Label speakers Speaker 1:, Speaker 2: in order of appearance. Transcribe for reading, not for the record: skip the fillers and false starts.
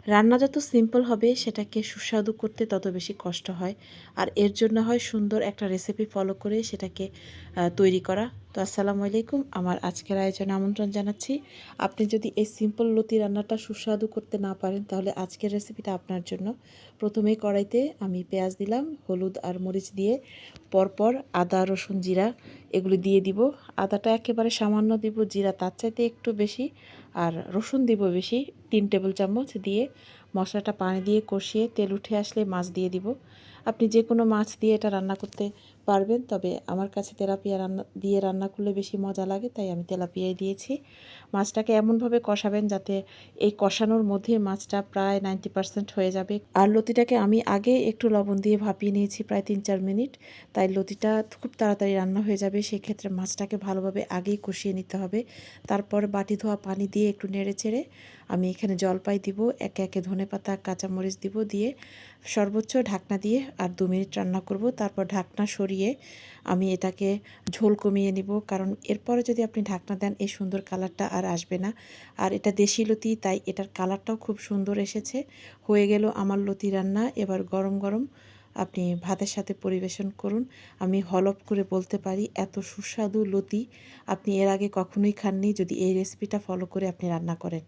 Speaker 1: রান্না যত সিম্পল হবে সেটাকে সুস্বাদু করতে তত বেশি কষ্ট হয়। আর এর জন্য হয় সুন্দর একটা রেসিপি ফলো করে সেটাকে তৈরি করা। তো আসসালামু আলাইকুম, আমার আজকের আয়োজনে আমন্ত্রণ জানাচ্ছি। আপনি যদি এই সিম্পল লতি রান্নাটা সুস্বাদু করতে না পারেন তাহলে আজকের রেসিপিটা আপনার জন্য। প্রথমেই কড়াইতে আমি পেঁয়াজ দিলাম, হলুদ আর মরিচ দিয়ে পরপর আদা রসুন জিরা এগুলি দিয়ে দিব। আদাটা একেবারে সামান্য দিব, জিরা তার চাইতে একটু বেশি, আর রসুন দিব বেশি, 3 টেবিল চামচ দিয়ে মশলাটা পানি দিয়ে কষিয়ে তেল উঠে আসলে মাছ দিয়ে দিব। আপনি যে কোনো মাছ দিয়ে এটা রান্না করতে পারবেন, তবে আমার কাছে তেলাপিয়া রান্না করলে বেশি মজা লাগে, তাই আমি তেলাপিয়াই দিয়েছি। মাছটাকে এমনভাবে কষাবেন যাতে এই কষানোর মধ্যে মাছটা প্রায় 90% হয়ে যাবে। আর লতিটাকে আমি আগে একটু লবণ দিয়ে ভাপিয়ে নিয়েছি প্রায় 3-4 মিনিট, তাই লতিটা খুব তাড়াতাড়ি রান্না হয়ে যাবে। সেক্ষেত্রে মাছটাকে ভালোভাবে আগেই কষিয়ে নিতে হবে। তারপর বাটি ধোয়া পানি দিয়ে একটু নেড়ে চেড়ে আমি এখানে জলপাই দিব, একে একে ধনেপাতা কাঁচামরিচ দিব, দিয়ে সর্বোচ্চ ঢাকনা দিয়ে আর 2 মিনিট রান্না করব। তারপর ঢাকনা সরিয়ে আমি এটাকে ঝোল কমিয়ে নিব, কারণ এরপরে যদি আপনি ঢাকনা দেন এই সুন্দর কালারটা আর আসবে না। আর এটা দেশি লতি, তাই এটার কালারটাও খুব সুন্দর এসেছে। হয়ে গেল আমার লতি রান্না। এবার গরম গরম আপনি ভাতের সাথে পরিবেশন করুন। আমি হলফ করে বলতে পারি এত সুস্বাদু লতি আপনি এর আগে কখনোই খাননি যদি এই রেসিপিটা ফলো করে আপনি রান্না করেন।